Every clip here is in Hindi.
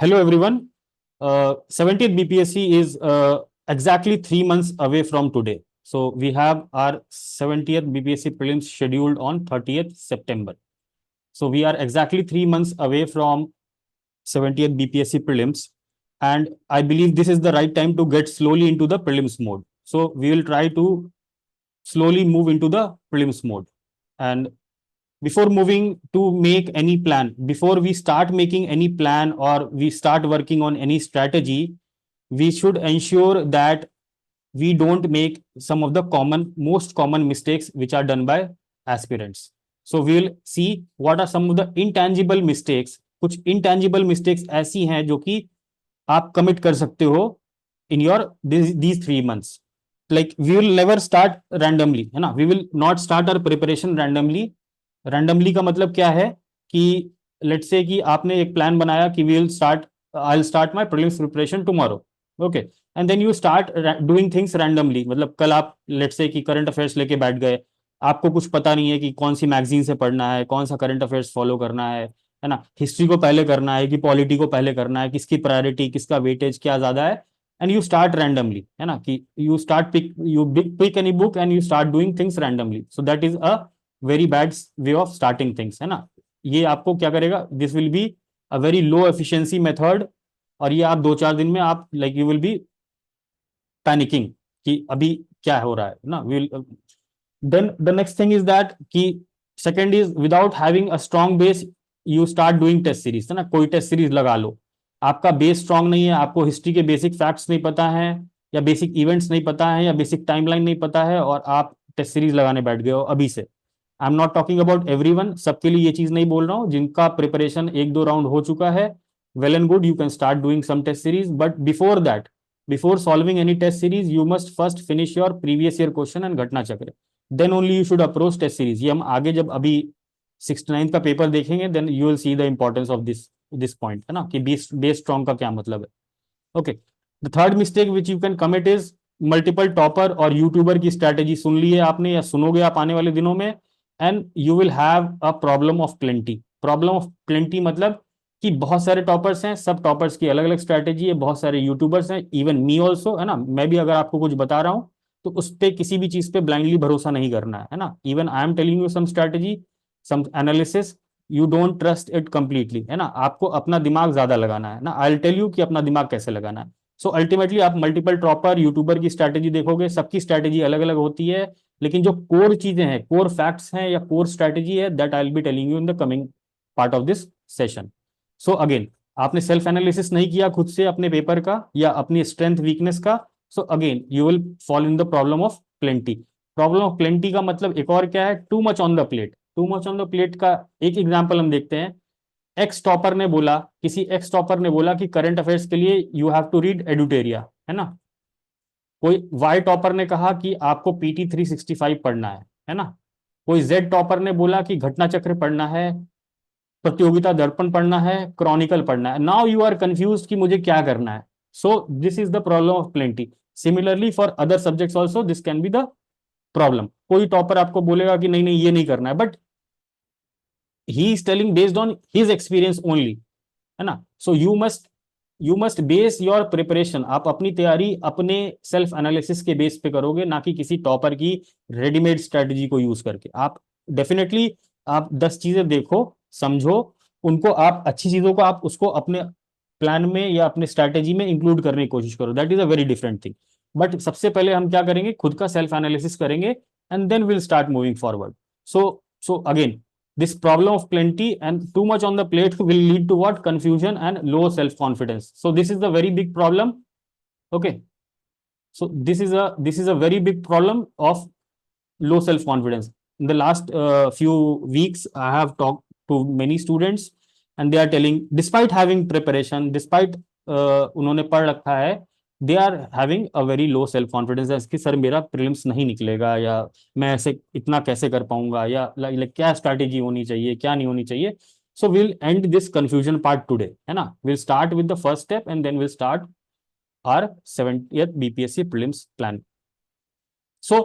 Hello everyone. 70th BPSC is exactly 3 months away from today. So we have our 70th BPSC prelims scheduled on 30th September. So we are exactly 3 months away from 70th BPSC prelims, and I believe this is the right time to get slowly into the prelims mode. So we will try to slowly move into the prelims mode. And before moving to make any plan, before we start making any plan or we start working on any strategy, we should ensure that we don't make some of the most common mistakes which are done by aspirants. So we will see what are some of the intangible mistakes. कुछ intangible mistakes ऐसी हैं जो कि आप commit कर सकते हो in your these 3 months. Like we will never start randomly, है ना? We will not start our preparation randomly. Randomly का मतलब क्या है कि let's say कि आपने एक प्लान बनाया कि I'll start my prelims preparation tomorrow. Okay. And then you start doing things randomly. मतलब कल आप लेट्स से कि करंट अफेयर्स लेके बैठ गए, आपको कुछ पता नहीं है कि कौन सी मैगजीन से पढ़ना है, कौन सा करंट अफेयर्स फॉलो करना है ना? हिस्ट्री को पहले करना है कि पॉलिटी को पहले करना है, किसकी प्रायोरिटी, किसका वेटेज क्या ज्यादा है, एंड यू स्टार्ट रैंडमली, है ना? कि you pick any book and you start doing things randomly. So that is a very bad way of starting things, है ना? ये आपको क्या करेगा, this will be a very low efficiency method. और ये आप 2-4 दिन में आप like you will be panicking कि अभी क्या हो रहा है ना. Will then the next thing is that कि second is without having a strong base you start doing test series, है ना? कोई टेस्ट सीरीज लगा लो. आपका बेस स्ट्रांग नहीं है, आपको हिस्ट्री के बेसिक फैक्ट्स नहीं पता है, या बेसिक इवेंट्स नहीं पता है, या बेसिक टाइमलाइन नहीं पता है, और आप टेस्ट सीरीज लगाने बैठ गए हो अभी से. आई am not talking about everyone, सबके लिए ये चीज नहीं बोल रहा हूँ. जिनका प्रिपरेशन 1-2 राउंड हो चुका है, well and good, you can start doing some test series. But before that, before solving any test series, you must first finish your previous year question and घटना चक्र. Then only you should approach test series. ये हम आगे जब अभी 69th का पेपर देखेंगे, then you will see the importance of this point, है ना? कि base strong का क्या मतलब है. Okay. The third mistake which you can commit is multiple topper और यूट्यूबर की स्ट्रैटेजी. सुन ली है आपने या सुनोगे आप आने वाले दिनों में, and you will have a problem of plenty. Problem of plenty मतलब कि बहुत सारे टॉपर्स हैं, सब टॉपर्स की अलग अलग स्ट्रैटेजी है, बहुत सारे यूट्यूबर्स हैं, इवन मी ऑल्सो, है ना? मैं भी अगर आपको कुछ बता रहा हूं तो उस पर किसी भी चीज पे ब्लाइंडली भरोसा नहीं करना है ना? Even I am telling you some strategy, some analysis, you don't trust it completely, है ना? आपको अपना दिमाग ज्यादा लगाना है ना. आई विल टेल यू कि अपना दिमाग कैसे लगाना है. सो अल्टीमेटली आप मल्टीपल टॉपर यूट्यूबर की स्ट्रैटेजी देखोगे, सबकी स्ट्रैटेजी अलग अलग होती है, लेकिन जो कोर चीजें हैं, कोर फैक्ट्स हैं या कोर स्ट्रैटेजी है, that I will be telling you in the coming part of this session. So again, आपने सेल्फ एनालिसिस नहीं किया खुद से अपने पेपर का या अपनी स्ट्रेंथ वीकनेस का, so again you will fall in the problem of plenty. Problem of plenty का मतलब एक और क्या है, too much on the plate. Too much on the plate का एक एग्जांपल हम देखते हैं. किसी एक्स टॉपर ने बोला कि करंट अफेयर्स के लिए यू हैव टू रीड एडुटेरिया, है ना? कोई वाई टॉपर ने कहा कि आपको पीटी 365 पढ़ना है ना? कोई जेड टॉपर ने बोला कि घटना चक्र पढ़ना है, प्रतियोगिता दर्पण पढ़ना है, क्रॉनिकल पढ़ना है. नाउ यू आर कंफ्यूज कि मुझे क्या करना है. So this is the problem of plenty. Similarly for other subjects also this can be the problem. कोई टॉपर आपको बोलेगा कि नहीं नहीं ये नहीं करना है, but he is telling based on his experience only, है ना? So you must base your preparation. आप अपनी तैयारी अपने सेल्फ एनालिसिस के बेस पे करोगे, ना कि किसी टॉपर की रेडीमेड स्ट्रेटजी को यूज करके. आप डेफिनेटली आप 10 चीजें देखो, समझो उनको, आप अच्छी चीजों को आप उसको अपने प्लान में या अपने स्ट्रैटेजी में इंक्लूड करने की कोशिश करो. That is a very different thing. But सबसे पहले हम क्या करेंगे, खुद का सेल्फ एनालिसिस करेंगे, and then will start moving forward. So again, this problem of plenty and too much on the plate will lead to what? Confusion and low self confidence. So this is the very big problem. Okay, so this is a very big problem of low self confidence. In the last few weeks I have talked to many students, and they are telling, despite having preparation, despite उन्होंने पढ़ रखा है, they are having a very low self confidence कि सर मेरा प्रीलिम्स नहीं निकलेगा, या मैं ऐसे इतना कैसे कर पाऊंगा, या लाइक क्या स्ट्रैटेजी होनी चाहिए, क्या नहीं होनी चाहिए. So will end this confusion part today, है ना? Will start with the first step and then will start our 70th BPSC prelims plan. So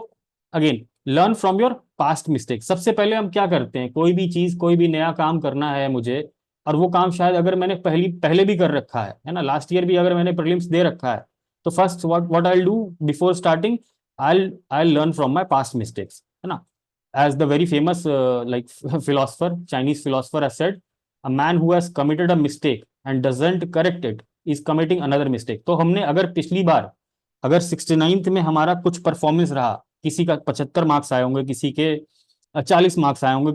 again, learn from your past mistake. सबसे पहले हम क्या करते हैं, कोई भी चीज, कोई भी नया काम करना है मुझे, और वो काम शायद अगर मैंने पहले भी कर रखा है ना, लास्ट ईयर भी अगर मैंने प्रीलिम्स दे रखा है, तो first what I do before starting, I learn from my past mistakes, है ना। As the very famous like philosopher, Chinese philosopher has said, a man who has committed a mistake and doesn't correct it is committing another mistake। तो हमने अगर पिछली बार अगर 69th में हमारा कुछ परफॉर्मेंस रहा, किसी का 75 मार्क्स आए होंगे, किसी के 40 मार्क्स आए होंगे,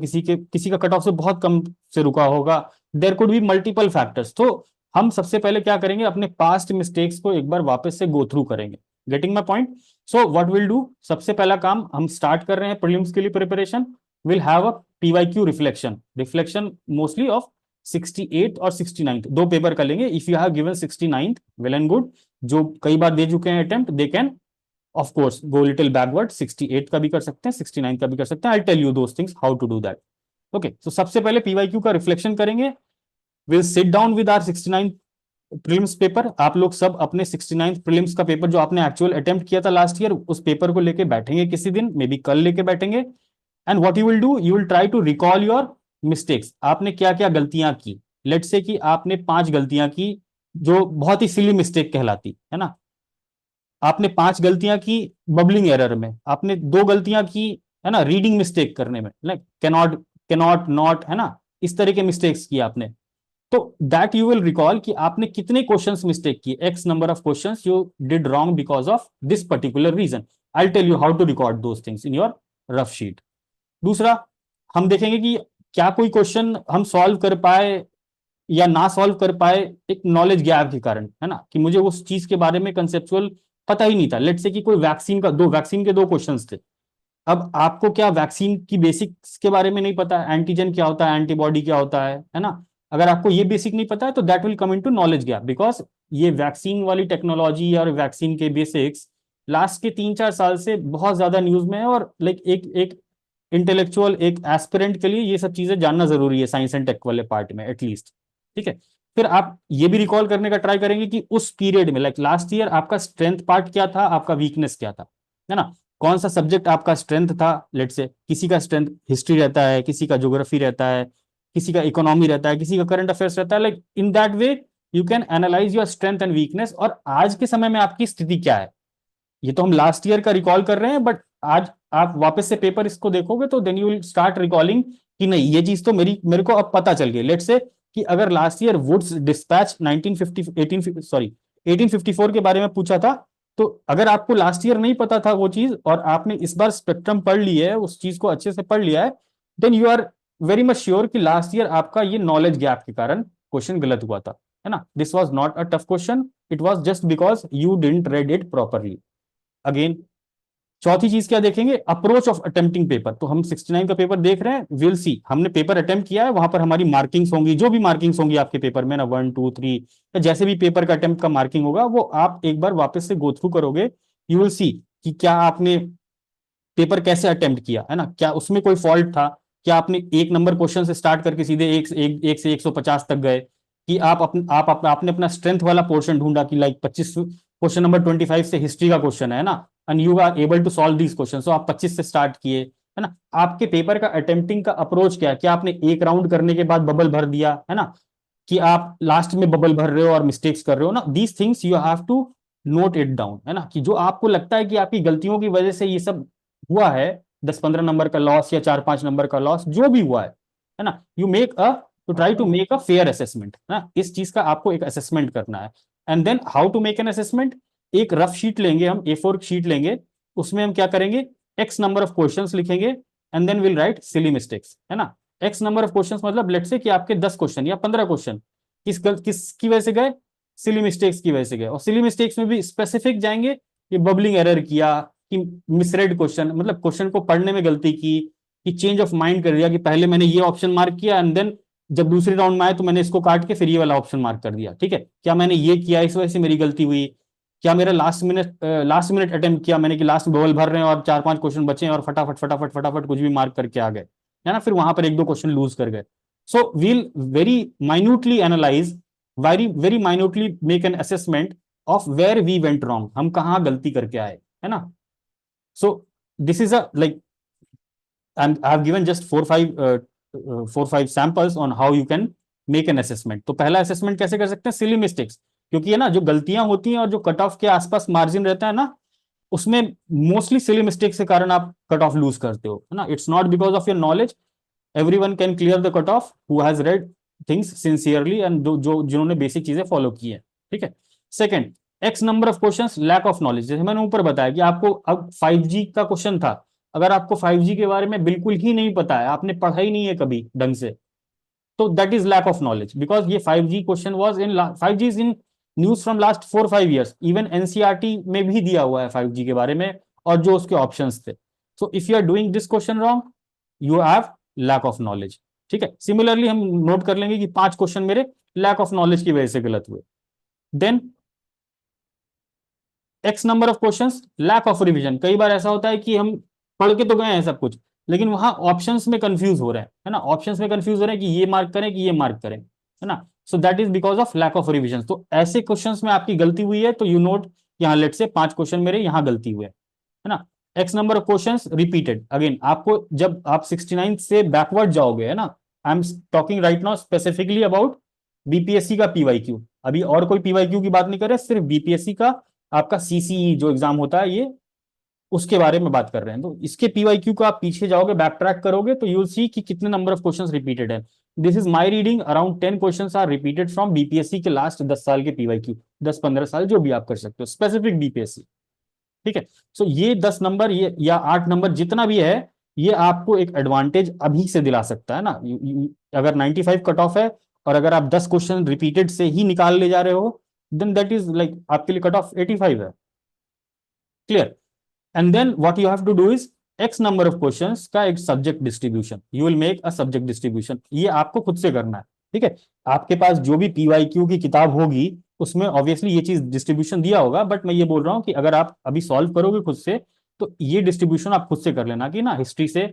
किसी का कट ऑफ से बहुत कम से रुका होगा, there could be multiple factors. तो हम सबसे पहले क्या करेंगे, अपने पास्ट मिस्टेक्स को एक बार वापस से गो थ्रू करेंगे। Getting my point? So what will do, सबसे पहला काम हम स्टार्ट कर रहे हैं प्रीलिम्स के लिए preparation, will have a PYQ reflection, mostly of 68 और 69, दो पेपर का लेंगे। If you have given 69 well and good, जो कई बार दे चुके हैं attempt, they can of course go little backward, 68 का भी कर सकते हैं, 69 का भी कर सकते हैं। I tell you those things how to do that. Okay, तो सबसे पहले पीवाईक्यू का रिफ्लेक्शन करेंगे। Will sit down with our 69 prelims paper. आप लोग सब अपने 69 प्रीलिम्स का पेपर जो आपने एक्चुअल अटेम्प्ट किया था लास्ट ईयर, उस पेपर को लेके बैठेंगे किसी दिन, मे बी कल लेके बैठेंगे। And what you will do, you will try to recall your mistakes. आपने क्या क्या गलतियां की, लेट्स से कि आपने 5 गलतियां की जो बहुत ही सिली मिस्टेक कहलाती है ना। आपने 5 गलतियां की बबलिंग एरर में, आपने 2 गलतियां की है ना रीडिंग मिस्टेक करने में, लाइक कैनॉट, नॉट, है ना, इस तरह के मिस्टेक्स किए आपने। तो दैट यू विल रिकॉल कि आपने कितने क्वेश्चंस मिस्टेक किए, X number of questions you did wrong because of this particular reason. I tell you how to record those things in your rough sheet. दूसरा, हम देखेंगे कि क्या कोई क्वेश्चन हम सॉल्व कर पाए या ना सॉल्व कर पाए एक नॉलेज गैप के कारण, है ना, कि मुझे उस चीज के बारे में कंसेप्चुअल पता ही नहीं था। लेट्स से कि कोई वैक्सीन के 2 क्वेश्चंस थे। अब आपको क्या वैक्सीन की बेसिक्स के बारे में नहीं पता, एंटीजन क्या होता है, एंटीबॉडी क्या होता है ना। अगर आपको ये बेसिक नहीं पता है तो that will come into knowledge gap, because ये वैक्सीन वाली टेक्नोलॉजी और वैक्सीन के बेसिक्स लास्ट के 3-4 साल से बहुत ज्यादा न्यूज में है। और लाइक एक इंटेलेक्चुअल, एक एस्पिरेंट के लिए ये सब चीजें जानना जरूरी है, साइंस एंड टेक वाले पार्ट में एटलीस्ट। ठीक है, फिर आप ये भी रिकॉल करने का ट्राई करेंगे कि उस पीरियड में, लाइक लास्ट ईयर, आपका स्ट्रेंथ पार्ट क्या था, आपका वीकनेस क्या था, है ना। कौन सा सब्जेक्ट आपका स्ट्रेंथ था, लेट से किसी का स्ट्रेंथ हिस्ट्री रहता है, किसी का ज्योग्राफी रहता है, किसी का इकोनॉमी रहता है, किसी का करंट अफेयर्स रहता है। Like in that way you can analyse your strength and weakness, और आज के समय में आपकी स्थिति क्या है। ये तो हम लास्ट ईयर का रिकॉल कर रहे हैं, बट आज आप वापस से पेपर इसको देखोगे तो then you will start recalling कि नहीं, ये चीज तो मेरे को अब पता चल गई। लेट्स से कि अगर लास्ट ईयर वुड्स डिस्पैच 1854 के बारे में पूछा था, तो अगर आपको लास्ट ईयर नहीं पता था वो चीज और आपने इस बार स्पेक्ट्रम पढ़ ली है, उस चीज को अच्छे से पढ़ लिया है, then you are very much sure कि लास्ट ईयर आपका ये नॉलेज गैप के कारण क्वेश्चन गलत हुआ था, है ना। This was not a tough question, it was just because you didn't read it properly. Again, चौथी चीज क्या देखेंगे, अप्रोच ऑफ अटेम्प्टिंग पेपर। तो हम 69 का पेपर देख रहे हैं, विल सी, हमने पेपर अटेम्प्ट किया है, वहां पर हमारी मार्किंग्स होंगी, जो भी मार्किंग्स होंगी आपके पेपर में ना, 1 2 3, या जैसे भी पेपर का अटेम्प्ट का मार्किंग होगा, वो आप एक बार वापस से गो थ्रू करोगे। यू विल सी कि क्या आपने पेपर कैसे अटेम्प्ट किया, है ना, क्या उसमें कोई फॉल्ट था, क्या आपने 1 नंबर क्वेश्चन से स्टार्ट करके सीधे एक से 150 तक गए, कि आपने अपना स्ट्रेंथ वाला पोर्शन ढूंढा कि लाइक 25, क्वेश्चन नंबर 25 से हिस्ट्री का क्वेश्चन है ना, and you are able to solve these question, so आप 25 से स्टार्ट किए, है ना। आपके पेपर का अटेम्प्टिंग का अप्रोच क्या है, क्या आपने एक राउंड करने के बाद बबल भर दिया, है ना, कि आप लास्ट में बबल भर रहे हो और मिस्टेक्स कर रहे हो ना। These things you have to note it down, है ना, कि जो आपको लगता है कि आपकी गलतियों की वजह से ये सब हुआ है, 10-15 नंबर का लॉस या 4-5 नंबर का लॉस, जो भी हुआ है ना, you make a, to try to make a fair assessment ना, इस चीज का आपको एक असेसमेंट करना है। And then how to make an assessment, एक रफ शीट लेंगे हम, A4 शीट लेंगे, उसमें हम क्या करेंगे, एक्स नंबर ऑफ क्वेश्चंस लिखेंगे, and then will write silly mistakes, है ना। एक्स नंबर ऑफ क्वेश्चंस मतलब लेट्स से कि आपके 10 क्वेश्चन या 15 क्वेश्चन किसकी वजह से गए, सिली मिस्टेक्स की वजह से गए। और सिली मिस्टेक्स में भी स्पेसिफिक जाएंगे कि बबलिंग एरर किया, कि मिसरेड क्वेश्चन, मतलब क्वेश्चन को पढ़ने में गलती की, कि चेंज ऑफ माइंड कर दिया, कि पहले मैंने ये ऑप्शन मार्क किया एंड देन जब दूसरे राउंड में आए तो मैंने इसको काट के फिर ये वाला ऑप्शन मार्क कर दिया। ठीक है, क्या मैंने ये किया इस वजह से मेरी गलती हुई, क्या मेरा लास्ट मिनट अटेम्प्ट किया मैंने कि लास्ट में बबल भर रहे हैं और 4-5 क्वेश्चन बचे हैं और फटाफट फटाफट फटाफट कुछ भी मार्क करके आ गए, है ना, फिर वहां पर 1-2 क्वेश्चन लूज कर गए। So we'll very minutely analyse, very very minutely make an assessment of where we went wrong, हम कहाँ गलती करके आए, है ना। So this is a like I have given just 4-5 samples on how you can make an assessment. तो पहला असेसमेंट कैसे कर सकते हैं, सिली मिस्टेक्स, क्योंकि है ना जो गलतियां होती हैं और जो कट ऑफ के आसपास मार्जिन रहता है ना, उसमें मोस्टली सिली मिस्टेक्स के कारण आप कट ऑफ लूज करते हो, है ना। It's not because of your knowledge, everyone can clear the cut off who has read things sincerely and जो जिन्होंने बेसिक चीजें फॉलो की है, ठीक है। Second, X number of questions, lack of knowledge. जैसे मैंने ऊपर बताया कि आपको अब 5G का क्वेश्चन था, अगर आपको 5G के बारे में बिल्कुल ही नहीं पता है, आपने पढ़ा ही नहीं है कभी ढंग से, तो that is lack of knowledge, because ये 5G question was in 5G is in news from last 4-5 years, even NCERT में भी दिया हुआ है 5G के बारे में और जो उसके ऑप्शंस थे। So if you are doing this question wrong, you have lack of knowledge, ठीक है। सिमिलरली हम नोट कर लेंगे कि 5 क्वेश्चन मेरे लैक ऑफ नॉलेज की वजह से गलत हुए। Then X number of questions, lack of revision. कई बार ऐसा होता है कि हम पढ़ के तो गए हैं सब कुछ, लेकिन वहां ऑप्शंस में कंफ्यूज हो रहे हैं, है ना, ऑप्शंस में कंफ्यूज हो रहे हैं कि ये मार्क करें कि ये मार्क करें, है ना। So that is because of lack of revision. तो ऐसे क्वेश्चंस में आपकी गलती हुई है तो यू नोट, यहाँ लेट से 5 क्वेश्चन मेरे यहाँ गलती हुए, है ना। X number of questions repeated, again आपको जब आप 69 से बैकवर्ड जाओगे, है ना, I am talking right now specifically about BPSC का पीवाईक्यू, अभी और कोई पीवाईक्यू की बात नहीं कर रहे, सिर्फ बीपीएससी का आपका सीसीई जो एग्जाम होता है ये, उसके बारे में बात कर रहे हैं। तो इसके पीवाईक्यू को आप पीछे जाओगे, बैक ट्रैक करोगे, तो यूल सी कि कितने नंबर ऑफ क्वेश्चंस रिपीटेड है। This is my reading, around 10 questions are repeated from BPSC के लास्ट 10 साल के पीवाईक्यू, 10-15 साल जो भी आप कर सकते हो, स्पेसिफिक बीपीएससी, ठीक है। सो ये 10 नंबर ये या 8 नंबर जितना भी है, ये आपको एक एडवांटेज अभी से दिला सकता है ना। अगर 95 कट ऑफ है और अगर आप 10 क्वेश्चन रिपीटेड से ही निकाल ले जा रहे हो, देन दैट इज लाइक आपके लिए कट ऑफ 85 है, clear. And then what you have to do is X number of questions का एक subject distribution, you will make a subject distribution, ये आपको खुद से करना है, ठीक है। आपके पास जो भी पीवाईक्यू की किताब होगी उसमें ऑब्वियसली ये चीज डिस्ट्रीब्यूशन दिया होगा, बट मैं ये बोल रहा हूं कि अगर आप अभी सॉल्व करोगे खुद से, तो ये डिस्ट्रीब्यूशन आप खुद से कर लेना कि ना हिस्ट्री से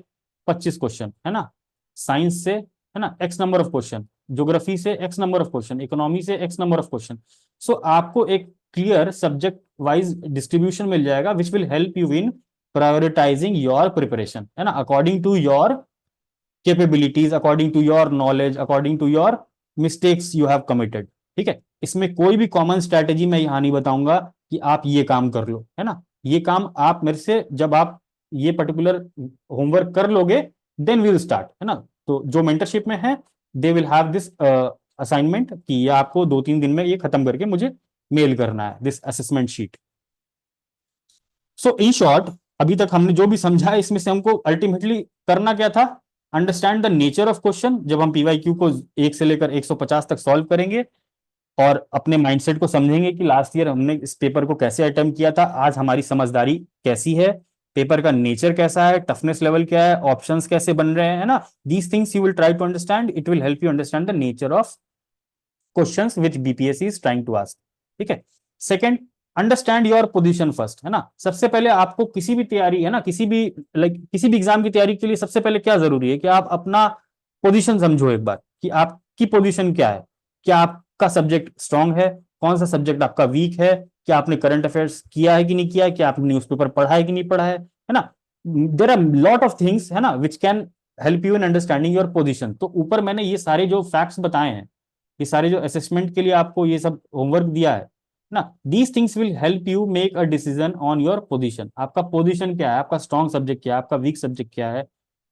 25 क्वेश्चन, है ना, साइंस से, है ना, x number of question, geography से x number of question, economy से x number of question. So आपको एक क्लियर सब्जेक्ट वाइज डिस्ट्रीब्यूशन मिल जाएगा which will help you in prioritising your preparation, है ना, according to your capabilities, according to your knowledge, according to your mistakes you have committed, ठीक है। इसमें कोई भी कॉमन स्ट्रैटेजी मैं यहां नहीं बताऊंगा कि आप ये काम कर लो, है ना, ये काम आप मेरे से जब आप ये पर्टिकुलर होमवर्क कर लोगे, देन वील स्टार्ट, है ना। तो जो मेंटरशिप में है, they will have this assignment कि ये आपको 2-3 दिन में ये खत्म करके मुझे मेल करना है, this assessment sheet. So in short, अभी तक हमने जो भी समझा है इसमें से हमको अल्टीमेटली करना क्या था, understand the nature of question, जब हम पीवाईक्यू को 1 से लेकर 150 तक सॉल्व करेंगे और अपने माइंडसेट को समझेंगे कि लास्ट ईयर हमने इस पेपर को कैसे अटेम्प्ट किया था, आज हमारी समझदारी कैसी है, पेपर का नेचर कैसा है, टफनेस लेवल क्या है, ऑप्शंस कैसे बन रहे हैं, है ना। These things you will try to understand, it will help you understand the nature of questions which BPSC is trying to ask, ठीक है। Second, understand your position first, है ना। सबसे पहले आपको किसी भी तैयारी, है ना, किसी भी किसी भी एग्जाम की तैयारी के लिए सबसे पहले क्या जरूरी है कि आप अपना पोजीशन समझो एक बार, कि आपकी पोजीशन क्या है, क्या आपका सब्जेक्ट स्ट्रांग है, कौन सा सब्जेक्ट आपका वीक है, क्या आपने करंट अफेयर्स किया है कि नहीं किया है, क्या आपने न्यूज़पेपर पढ़ा है कि नहीं पढ़ा है ना। There are lot of things, है ना, which can help you in understanding your position. तो ऊपर मैंने ये सारे जो फैक्ट्स बताए हैं, ये सारे जो असेसमेंट के लिए आपको ये सब होमवर्क दिया है ना, these things will help you make a decision on your position. आपका पोजीशन क्या है, आपका स्ट्रॉन्ग सब्जेक्ट क्या है, आपका वीक सब्जेक्ट क्या है,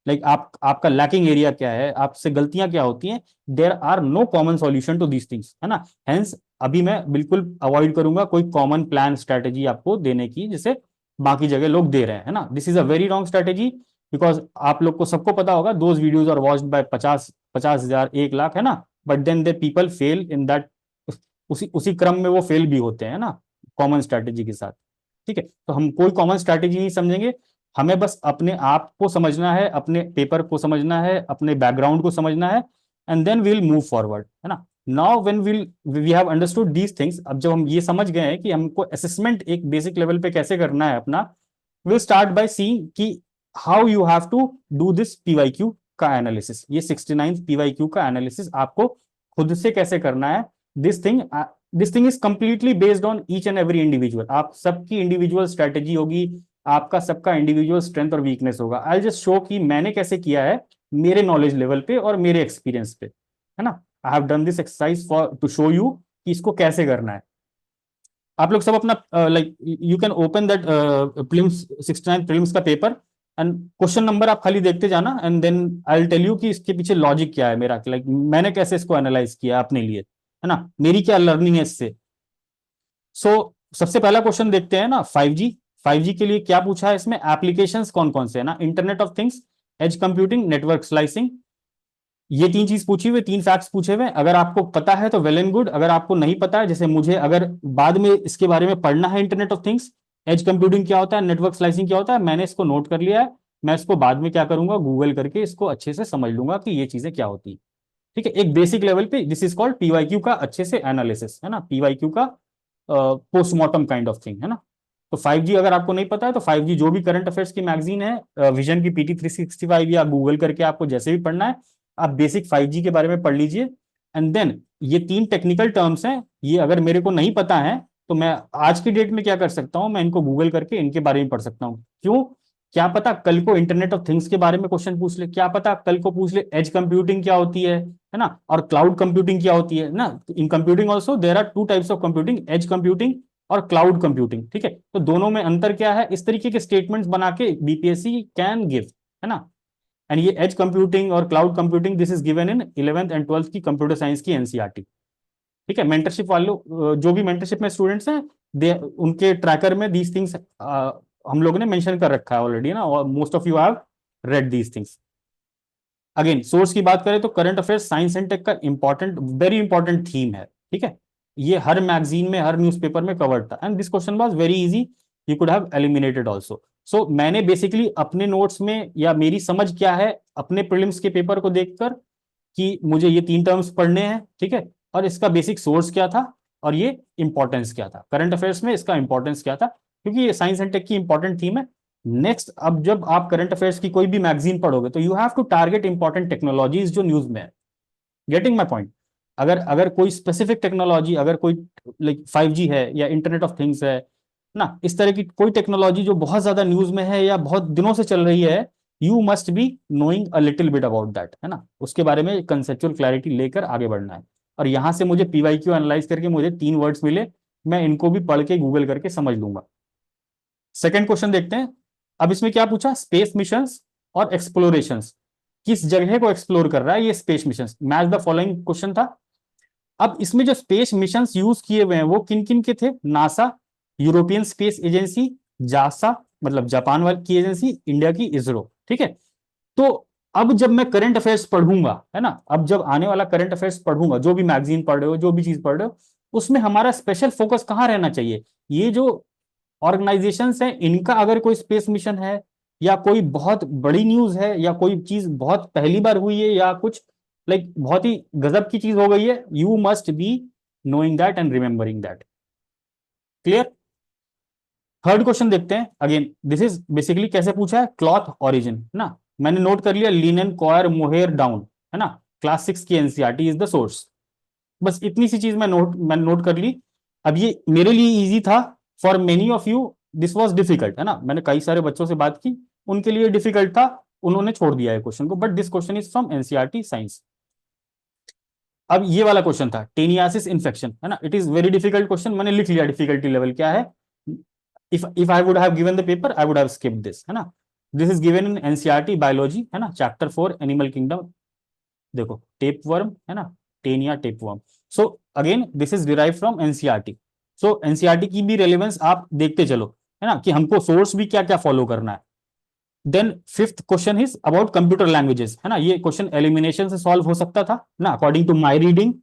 लाइक आपका लैकिंग एरिया क्या है, आपसे गलतियां क्या होती हैं। There are no common solution to these things, है ना। हेंस अभी मैं बिल्कुल अवॉइड करूंगा कोई कॉमन प्लान स्ट्रेटेजी आपको देने की, जैसे बाकी जगह लोग दे रहे हैं, है ना। This is a very wrong strategy, because आप लोग को सबको पता होगा those videos are watched by 50,000 1 lakh, है ना, but then they people fail in that, उसी उसी क्रम में वो फेल भी होते हैं ना, कॉमन स्ट्रैटेजी के साथ, ठीक है। तो हम कोई कॉमन स्ट्रैटेजी नहीं समझेंगे, हमें बस अपने आप को समझना है, अपने पेपर को समझना है, अपने बैकग्राउंड को समझना है, and then we'll move forward, है ना। Now when we have understood these things, अब जब हम ये समझ गए हैं कि हमको असेसमेंट एक बेसिक लेवल पे कैसे करना है अपना, विल स्टार्ट बाय सीइंग कि how you have to do this PYQ का एनालिसिस, ये 69 पीवाईक्यू का एनालिसिस आपको खुद से कैसे करना है। This thing this thing is completely based on each and every individual, आप सबकी इंडिविजुअल स्ट्रेटेजी होगी, आपका सबका इंडिविजुअल स्ट्रेंथ और वीकनेस होगा। आई जस्ट शो कि मैंने कैसे किया है मेरे नॉलेज लेवल पे और मेरे एक्सपीरियंस पे, है ना। I have done this exercise for to show you कि इसको कैसे करना है। आप लोग सब अपना like you can open that prelims 69 prelims का पेपर एंड क्वेश्चन नंबर आप खाली देखते जाना and then I will tell you कि इसके पीछे लॉजिक क्या है मेरा, लाइक मैंने कैसे इसको एनालाइज किया अपने लिए, है ना, मेरी क्या लर्निंग है इससे। सो सबसे पहला क्वेश्चन देखते हैं ना, 5G। 5G के लिए क्या पूछा है इसमें, एप्लीकेशंस कौन कौन से है ना, internet of things, edge computing, network slicing, ये तीन चीज पूछी हुई, तीन फैक्ट्स पूछे हुए। अगर आपको पता है तो वेल एंड गुड, अगर आपको नहीं पता है, जैसे मुझे अगर बाद में इसके बारे में पढ़ना है, internet of things, edge computing क्या होता है, नेटवर्क स्लाइसिंग क्या होता है, मैंने इसको नोट कर लिया है, मैं इसको बाद में क्या करूंगा, गूगल करके इसको अच्छे से समझ लूंगा कि ये चीजें क्या होती है। ठीक है, एक बेसिक लेवल पे दिस इज कॉल्ड पीवाईक्यू का अच्छे से एनालिसिस, है ना, पीवाईक्यू का पोस्टमार्टम काइंड ऑफ थिंग, है ना। तो 5G अगर आपको नहीं पता है तो 5G जो भी करंट अफेयर्स की मैगजीन है, विजन की PT 365 या गूगल करके आपको जैसे भी पढ़ना है, आप बेसिक 5G के बारे में पढ़ लीजिए। एंड देन ये तीन टेक्निकल टर्म्स हैं, ये अगर मेरे को नहीं पता है तो मैं आज की डेट में क्या कर सकता हूं, मैं इनको गूगल करके इनके बारे में पढ़ सकता हूं। क्यों, क्या पता कल को इंटरनेट ऑफ थिंग्स के बारे में क्वेश्चन पूछ ले, क्या पता कल को पूछ ले एज कंप्यूटिंग क्या होती है ना, और क्लाउड कंप्यूटिंग क्या होती है ना। In computing also there are two types of computing, edge computing और क्लाउड कंप्यूटिंग। ठीक है, तो दोनों में अंतर क्या है, इस तरीके के स्टेटमेंट्स बना के बीपीएससी कैन गिव, है ना। एंड ये एज कंप्यूटिंग और cloud computing this is given in 11th and 12th की कंप्यूटर साइंस की एनसीईआरटी। ठीक है, मेंटरशिप वालों जो भी मेंटरशिप में स्टूडेंट्स हैं, दे उनके ट्रैकर में दीज थिंग्स हम लोगों ने मेंशन कर रखा है ऑलरेडी ना, और most of you have read these things. Again source की बात करें तो current affairs science and tech का इंपॉर्टेंट, वेरी इंपॉर्टेंट थीम है। ठीक है, ये हर मैगजीन में, हर न्यूज़पेपर में कवर्ड था, and this question was very easy, you could have eliminated also. So मैंने बेसिकली अपने नोट्स में, या मेरी समझ क्या है अपने प्रीलिम्स के पेपर को देखकर, कि मुझे ये तीन टर्म्स पढ़ने हैं, ठीक है, और इसका बेसिक सोर्स क्या था और ये इंपॉर्टेंस क्या था, करंट अफेयर्स में इसका इंपॉर्टेंस क्या था, क्योंकि ये साइंस एंड टेक की इंपॉर्टेंट थीम है। नेक्स्ट, अब जब आप करंट अफेयर्स की कोई भी मैगजीन पढ़ोगे तो you have to target important technologies जो न्यूज में है। गेटिंग माई पॉइंट, अगर अगर कोई स्पेसिफिक टेक्नोलॉजी, अगर कोई लाइक 5G है या इंटरनेट ऑफ थिंग्स है ना, इस तरह की कोई टेक्नोलॉजी जो बहुत ज्यादा न्यूज में है या बहुत दिनों से चल रही है, you must be knowing a little bit about that, है ना, उसके बारे में कंसेप्चुअल क्लैरिटी लेकर आगे बढ़ना है। और यहां से मुझे पीवाईक्यू एनालाइज करके मुझे तीन वर्ड्स मिले, मैं इनको भी पढ़ के गूगल करके समझ लूंगा। सेकेंड क्वेश्चन देखते हैं। अब इसमें क्या पूछा, स्पेस मिशंस और एक्सप्लोरेशंस, किस जगह को एक्सप्लोर कर रहा है ये space missions, match the following question था। अब इसमें जो स्पेस मिशंस यूज किए हुए हैं वो किन किन के थे, नासा, यूरोपियन स्पेस एजेंसी, जासा मतलब जापान वाली की एजेंसी, इंडिया की इसरो। ठीक है, तो अब जब मैं करंट अफेयर्स पढ़ूंगा, है ना, अब जब आने वाला करंट अफेयर्स पढ़ूंगा, जो भी मैगजीन पढ़ रहे हो, जो भी चीज पढ़ रहे हो, उसमें हमारा स्पेशल फोकस कहां रहना चाहिए, ये जो ऑर्गेनाइजेशंस हैं इनका अगर कोई स्पेस मिशन है, या कोई बहुत बड़ी न्यूज है, या कोई चीज बहुत पहली बार हुई है, या कुछ लाइक बहुत ही गजब की चीज हो गई है, you must be knowing that and remembering that. Clear. Third question देखते हैं। अगेन दिस इज बेसिकली कैसे पूछा है, क्लॉथ ओरिजिन ना, मैंने नोट कर लिया लिनन कॉयर मोहेयर डाउन, है ना, क्लास 6 की एनसीईआरटी इज द सोर्स। बस इतनी सी चीज मैंने नोट कर ली। अब ये मेरे लिए इजी था, for many of you this was difficult, है ना, मैंने कई सारे बच्चों से बात की, उनके लिए डिफिकल्ट था, उन्होंने छोड़ दिया है क्वेश्चन को, but this question is from NCERT science. अब ये वाला क्वेश्चन था टेनियासिस इन्फेक्शन, है ना, it is very difficult question, मैंने लिख लिया डिफिकल्टी लेवल क्या है। If I would have given the paper I would have skipped this, है ना। This is given in NCERT biology, है ना, चैप्टर 4 एनिमल किंगडम। देखो टेप वर्म, है ना, Taenia tape worm. So again this is derive from NCERT. So NCERT की भी रेलेवेंस आप देखते चलो, है ना, कि हमको सोर्स भी क्या क्या फॉलो करना है। Then fifth question is about computer languages, है ना, ये क्वेश्चन एलिमिनेशन से सॉल्व हो सकता था ना, according to my reading.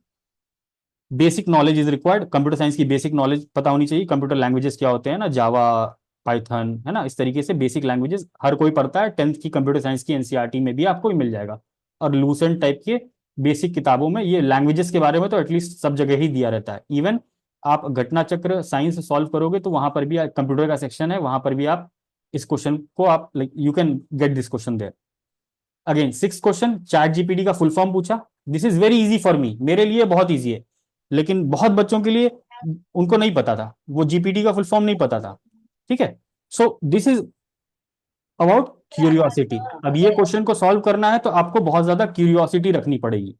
Basic knowledge is required, computer science की बेसिक नॉलेज पता होनी चाहिए, कंप्यूटर लैंग्वेजेस क्या होते हैं ना, जावा, पाइथन, है ना, इस तरीके से बेसिक लैंग्वेजेस हर कोई पढ़ता है, 10th की कंप्यूटर साइंस की एनसीईआरटी में भी आपको मिल जाएगा। और लूसेंट टाइप के बेसिक किताबों में ये लैंग्वेजेस के बारे में तो एटलीस्ट सब जगह ही दिया रहता है। इवन आप घटना चक्र साइंस सॉल्व करोगे तो वहां पर भी कंप्यूटर का सेक्शन है, वहां पर भी आप इस क्वेश्चन को आप like you can get this question there. Again six question, chat GPT का फुल फॉर्म पूछा, this is very easy for me, मेरे लिए बहुत इजी है, लेकिन बहुत बच्चों के लिए उनको नहीं पता था, वो जीपीटी का फुल फॉर्म नहीं पता था। ठीक है, so this is about curiosity. अब ये क्वेश्चन को सॉल्व करना है तो आपको बहुत ज्यादा क्यूरियोसिटी रखनी पड़ेगी।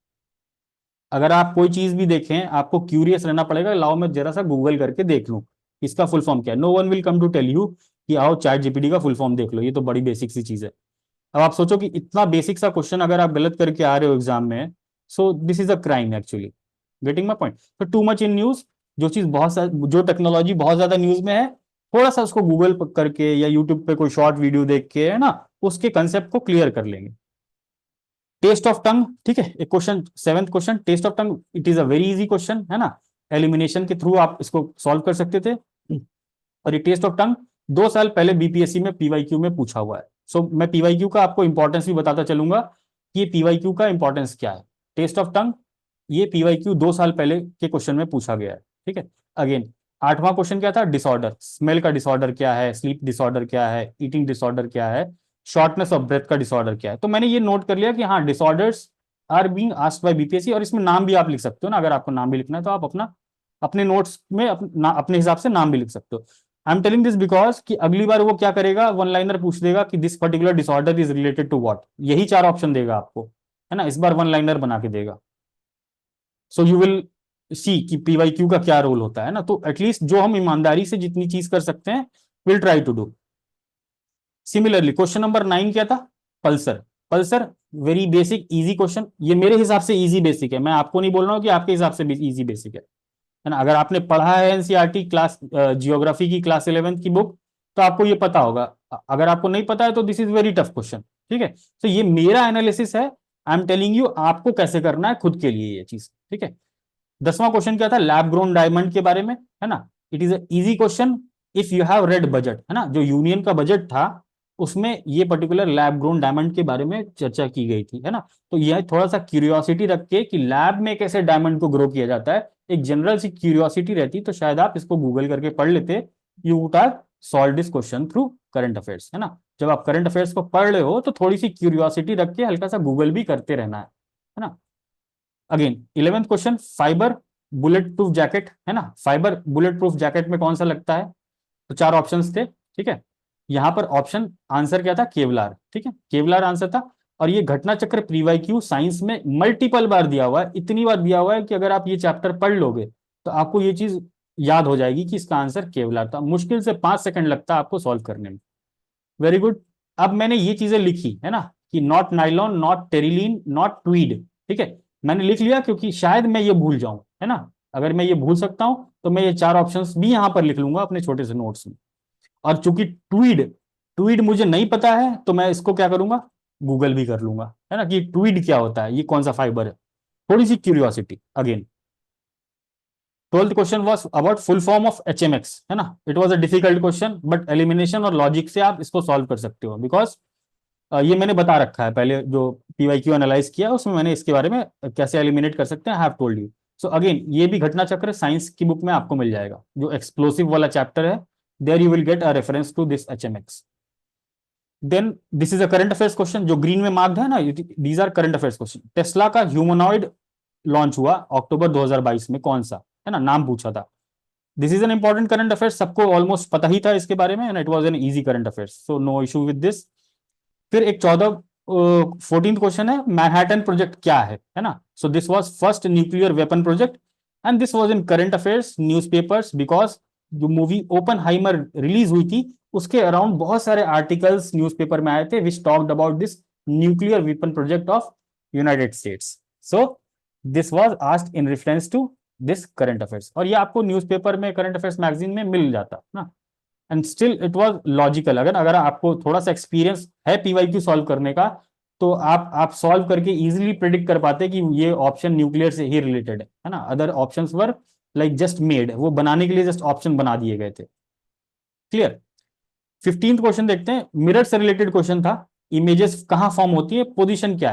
अगर आप कोई चीज भी देखें, आपको क्यूरियस रहना पड़ेगा, लाओ मैं जरा सा गूगल करके देख लूं इसका फुल फॉर्म क्या है। No one will come to tell you कि आओ चैट जीपीटी का फुल फॉर्म देख लो, ये तो बड़ी बेसिक सी चीज है। अब आप सोचो कि इतना बेसिक सा क्वेश्चन अगर आप गलत करके आ रहे हो एग्जाम में, so this is a crime actually. Getting my point? तो टू मच इन न्यूज, जो टेक्नोलॉजी बहुत ज्यादा न्यूज में है, थोड़ा सा उसको गूगल करके या यूट्यूब पे कोई शॉर्ट वीडियो देख के, है ना, उसके कंसेप्ट को क्लियर कर लेंगे। टेस्ट ऑफ टंग, ठीक है, एक question, seventh question, test of tongue, it is a very easy question, है ना, एलिमिनेशन के थ्रू आप इसको सॉल्व कर सकते थे। और ये टेस्ट ऑफ टंग 2 साल पहले बीपीएससी में पीवाईक्यू में पूछा हुआ है। सो मैं पीवाईक्यू का आपको इंपॉर्टेंस भी बताता चलूंगा कि ये पीवाईक्यू का इंपॉर्टेंस क्या है। टेस्ट ऑफ टंग, ये पीवाईक्यू 2 साल पहले के क्वेश्चन में पूछा गया है, ठीक है। अगेन, आठवां क्वेश्चन क्या था? डिसऑर्डर, स्मेल का डिसऑर्डर क्या है, स्लीप डिसऑर्डर क्या है, ईटिंग डिसऑर्डर क्या है, शॉर्टनेस ऑफ ब्रेथ का डिसऑर्डर क्या है। तो मैंने ये नोट कर लिया कि हाँ, disorders are being asked by BPSC, और इसमें नाम भी आप लिख सकते हो ना, अगर आपको नाम भी लिखना है तो आप अपना अपने नोट्स में अपने हिसाब से नाम भी लिख सकते हो। आई एम टेलिंग दिस बिकॉज कि अगली बार वो क्या करेगा, वन लाइनर पूछ देगा कि this particular disorder is related to what, यही 4 ऑप्शन देगा आपको, है ना, इस बार वन लाइनर बना के देगा। सो यू विल सी कि पीवाईक्यू का क्या रोल होता है ना। तो एटलीस्ट जो हम ईमानदारी से जितनी चीज कर सकते हैं, will try to do. Similarly question number 9 क्या था? Pulsar. Pulsar very basic easy question, ये मेरे हिसाब से इजी बेसिक है, मैं आपको नहीं बोल रहा हूँ कि आपके हिसाब से भी इजी बेसिक है ना। अगर आपने पढ़ा है एनसीईआरटी क्लास जियोग्राफी की क्लास 11th की बुक, तो आपको ये पता होगा। अगर आपको नहीं पता है तो this is very tough question, ठीक है। तो ये मेरा एनालिसिस है, आई एम टेलिंग यू आपको कैसे करना है खुद के लिए ये चीज, ठीक है। 10वां क्वेश्चन क्या था? लैब ग्रोन डायमंड के बारे में, है ना। It is easy question if you have red budget, है ना, जो यूनियन का बजट था उसमें ये पर्टिकुलर लैब ग्रोन डायमंड के बारे में चर्चा की गई थी, है ना। तो यह थोड़ा सा क्यूरियोसिटी रख के कि लैब में कैसे डायमंड को ग्रो किया जाता है, एक जनरल सी क्यूरियोसिटी रहती, तो शायद आप इसको गूगल करके पढ़ लेते। You would have solve this question through current affairs, है ना। जब आप करंट अफेयर्स को पढ़ रहे हो तो थोड़ी सी क्यूरियोसिटी रख के हल्का सा गूगल भी करते रहना है ना। Again 11th question, fibre bullet proof jacket, है ना। फाइबर बुलेट प्रूफ जैकेट में कौन सा लगता है? तो 4 ऑप्शंस थे, ठीक है। यहां पर ऑप्शन आंसर क्या था? केवलार, ठीक है, केवलार आंसर था। और ये घटना चक्र प्रीवाईक्यू साइंस में मल्टीपल बार दिया हुआ है, इतनी बार दिया हुआ है कि अगर आप ये चैप्टर पढ़ लोगे तो आपको ये चीज याद हो जाएगी कि इसका आंसर केवलार था। मुश्किल से 5 सेकंड लगता है आपको सॉल्व करने में। Very good. अब मैंने ये चीजें लिखी है ना, कि not nylon, not terylene, not Tweed, ठीक है। मैंने लिख लिया क्योंकि शायद मैं ये भूल जाऊं, है ना। अगर मैं ये भूल सकता हूं तो मैं ये 4 ऑप्शंस भी यहां पर लिख लूंगा अपने छोटे से नोट्स में। और चूंकि ट्वीड ट्वीड मुझे नहीं पता है तो मैं इसको क्या करूंगा, गूगल भी कर लूंगा, है ना, कि ट्वीड क्या होता है, ये कौन सा फाइबर है। थोड़ी सी curiosity again. 12th question was about full form of HMX, है ना। It was a difficult question but elimination और लॉजिक से आप इसको सॉल्व कर सकते हो, बिकॉज ये मैंने बता रखा है पहले, जो पीवाईक्यू एनालाइज किया उसमें मैंने इसके बारे में कैसे एलिमिनेट कर सकते हैं, I have told you. So again ये भी घटना चक्र साइंस की बुक में आपको मिल जाएगा, जो एक्सप्लोसिव वाला चैप्टर है, there you will get a reference to this HMX. Then this is a current affairs question, जो ग्रीन में मार्क्ड है ना, these are current affairs question. Tesla का ह्यूमनॉइड लॉन्च हुआ अक्टूबर 2022 में, कौन सा, है ना, नाम पूछा था। This is an important current affairs, सबको ऑलमोस्ट पता ही था इसके बारे में, and it was an easy current affairs, so no issue with this. फिर एक 14th क्वेश्चन है, मैनहट्टन प्रोजेक्ट क्या है ना। सो this was first nuclear weapon project, and this was in current affairs newspapers, because जो मूवी ओपनहाइमर रिलीज हुई थी उसके अराउंड बहुत सारे आर्टिकल्स न्यूज़पेपर में आए थे which talked about this nuclear weapon project of United States. So this was asked in reference to this current affairs, और ये आपको न्यूज़पेपर में, करंट अफेयर्स मैगजीन में मिल जाता ना। And still it was logical, अगर अगर आपको थोड़ा सा एक्सपीरियंस है पीवाईक्यू सॉल्व करने का, तो आप सॉल्व करके इजीली प्रिडिक्ट कर पाते कि ये ऑप्शन न्यूक्लियर से ही रिलेटेड है ना। Other options were like just made, वो बनाने के लिए जस्ट ऑप्शन बना दिए गए थे। क्लियर? 15th क्वेश्चन देखते हैं, मिरर से रिलेटेड क्वेश्चन था। इमेजेस कहां फॉर्म होती है, पोजीशन क्या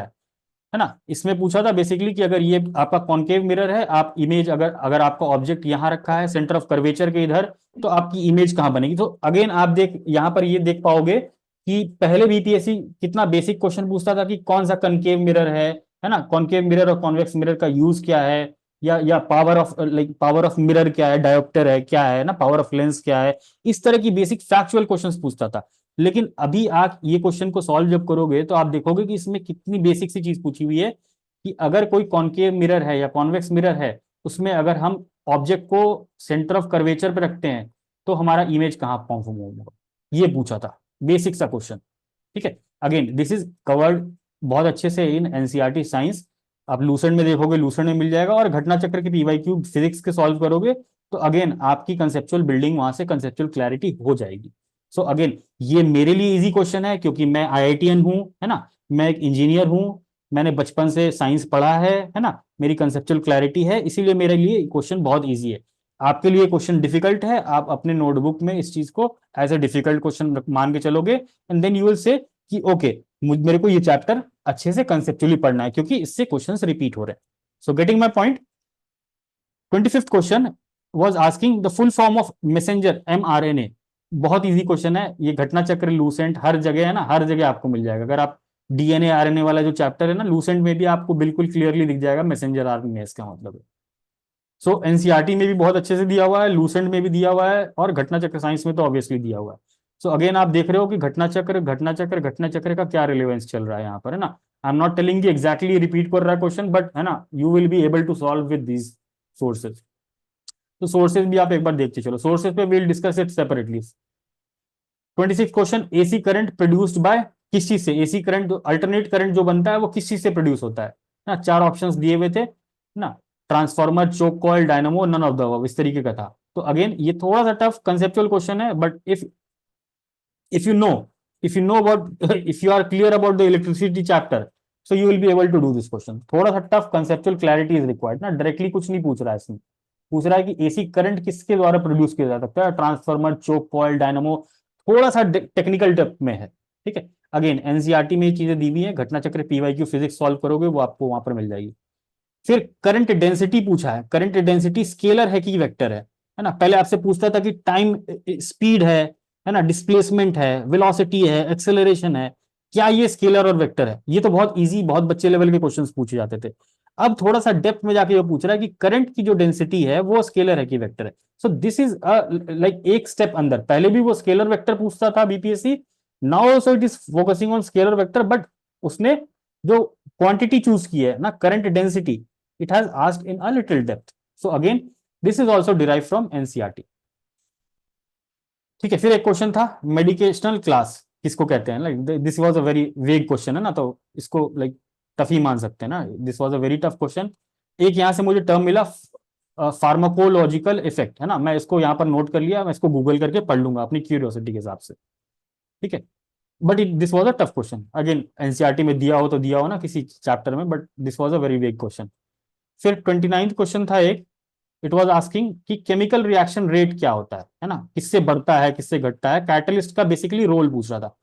है ना। इसमें पूछा था बेसिकली कि अगर ये आपका कॉन्केव मिरर है, आप इमेज, अगर अगर आपका ऑब्जेक्ट यहां रखा है सेंटर ऑफ कर्वेचर के इधर, तो आपकी इमेज कहां बनेगी। तो अगेन आप देख यहां पर ये देख पाओगे कि पहले बीपीएससी कितना बेसिक क्वेश्चन पूछता था कि कौन सा कनकेव मिरर है ना, कॉन्केव मिरर और कॉन्वेक्स मिरर का यूज क्या है, या power of, like power of mirror क्या है, डायोप्टर है क्या है ना, पावर ऑफ लेंस क्या है। इस तरह की बेसिक फैक्चुअल क्वेश्चंस पूछता था। लेकिन अभी आप ये क्वेश्चन को सॉल्व जब करोगे तो आप देखोगे कि इसमें कितनी बेसिक सी चीज पूछी हुई है, कि अगर कोई कॉनकेव मिरर है या कॉन्वेक्स मिरर है, उसमें अगर हम ऑब्जेक्ट को सेंटर ऑफ कर्वेचर पे रखते हैं तो हमारा इमेज कहाँ फॉर्म होगा, ये पूछा था, बेसिक सा क्वेश्चन। ठीक है, अगेन दिस इज कवर्ड बहुत अच्छे से इन एनसीईआरटी साइंस। आप लूसेंट में देखोगे, लूसेंट में मिल जाएगा, और घटना चक्र के पीवाई क्यूब फिजिक्स के सॉल्व करोगे तो अगेन आपकी कंसेप्चुअल बिल्डिंग, वहां से कंसेप्चुअल क्लैरिटी हो जाएगी। सो अगेन ये मेरे लिए इजी क्वेश्चन है, क्योंकि मैं आईआईटीएन हूं, है ना, मैं एक इंजीनियर हूं, मैंने बचपन से साइंस पढ़ा है ना, मेरी कंसेप्चुअल क्लैरिटी है, इसीलिए मेरे लिए क्वेश्चन बहुत ईजी है। आपके लिए क्वेश्चन डिफिकल्ट है, आप अपने नोटबुक में इस चीज को एज ए डिफिकल्ट क्वेश्चन मान के चलोगे, and then you will say कि ओके, मेरे को ये चैप्टर अच्छे से कंसेप्चुअली पढ़ना है, क्योंकि इससे क्वेश्चंस रिपीट हो रहे हैं। So getting my point. 25th question was asking the full form of messenger mRNA। बहुत इजी क्वेश्चन है ये, घटना चक्र लूसेंट हर जगह है ना, हर जगह आपको मिल जाएगा। अगर आप डीएनए आरएनए वाला जो चैप्टर है ना, लूसेंट में भी आपको बिल्कुल क्लियरली दिख जाएगा मैसेंजर आरएनए, इसका मतलब है। सो एनसीईआरटी में भी बहुत अच्छे से दिया हुआ है, लूसेंट में भी दिया हुआ है, और घटना चक्र साइंस में तो ऑब्वियसली दिया हुआ है। सो अगेन आप देख रहे हो कि घटना चक्र का क्या रिलेवेंस चल रहा है यहाँ पर, है ना। I am not telling exactly repeat कर रहा है क्वेश्चन, बट है ना, you will be able to solve with these sources. तो सोर्सेज भी आप एक बार देखते चलो, सोर्सेज पे will discuss it separately. 26 question, AC current produced by, किस चीज से एसी करंट, अल्टरनेट करंट जो बनता है वो किस चीज से प्रोड्यूस होता है ना। चार ऑप्शंस दिए हुए थे ना, transformer, choke coil, dynamo, none of the above, इस तरीके का था। तो अगेन ये थोड़ा सा टफ कंसेप्चुअल क्वेश्चन है, but if you know you know about if you are clear about the electricity chapter, so you will be able to do this question। थोड़ा सा tough conceptual clarity is required ना, डायरेक्टली कुछ नहीं पूछ रहा है इसमें, पूछ रहा है कि एसी करंट किसके द्वारा प्रोड्यूस किया जा सकता है, ट्रांसफार्मर, चोक कॉइल, डायनामो, थोड़ा सा टेक्निकल डेप्थ में है। ठीक है, अगेन एनसीईआरटी में ये चीजें दी हुई है, घटना चक्र पीवाईक्यू फिजिक्स सॉल्व करोगे वो आपको वहां पर मिल जाएगी। फिर करंट डेंसिटी पूछा है, करंट डेंसिटी स्केलर है कि वेक्टर है ना। पहले आपसे पूछता था कि टाइम स्पीड है ना, डिस्प्लेसमेंट है, वेलोसिटी है, एक्सेलरेशन है, क्या ये स्केलर और वेक्टर है। ये तो बहुत इजी, बहुत बच्चे लेवल के क्वेश्चंस पूछे जाते थे। अब थोड़ा सा डेप्थ में जाके ये पूछ रहा है कि करंट की जो डेंसिटी है वो स्केलर है कि वेक्टर है। सो दिस इज लाइक एक स्टेप अंदर, पहले भी वो स्केलर वेक्टर पूछता था BPSC, now also it is focusing on scalar vector, but उसने जो क्वांटिटी चूज की है ना, current density, it has asked in a little depth. So again, this is also derived from NCERT। ठीक है, फिर एक क्वेश्चन था, मेडिकेशनल क्लास किसको कहते हैं, like this was a very vague question है ना, तो इसको लाइक टफ ही मान सकते हैं ना, this was a very tough question. एक यहां से मुझे टर्म मिला, फार्माकोलॉजिकल इफेक्ट, है ना, मैं इसको यहाँ पर नोट कर लिया, मैं इसको गूगल करके पढ़ लूंगा अपनी क्यूरियोसिटी के हिसाब से। ठीक है, but it this was a tough question, again NCERT में दिया हो तो दिया हो ना किसी चैप्टर में, but this was a very vague question. फिर 29th क्वेश्चन था एक, इट वाज आस्किंग कि केमिकल रिएक्शन रेट क्या होता है ना, किससे बढ़ता है किससे घटता है, कैटलिस्ट का बेसिकली रोल पूछ रहा था।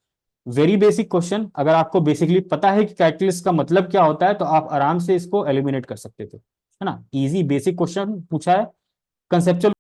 वेरी बेसिक क्वेश्चन, अगर आपको बेसिकली पता है कि कैटलिस्ट का मतलब क्या होता है तो आप आराम से इसको एलिमिनेट कर सकते थे, है ना, इजी बेसिक क्वेश्चन पूछा है, कंसेप्चुअल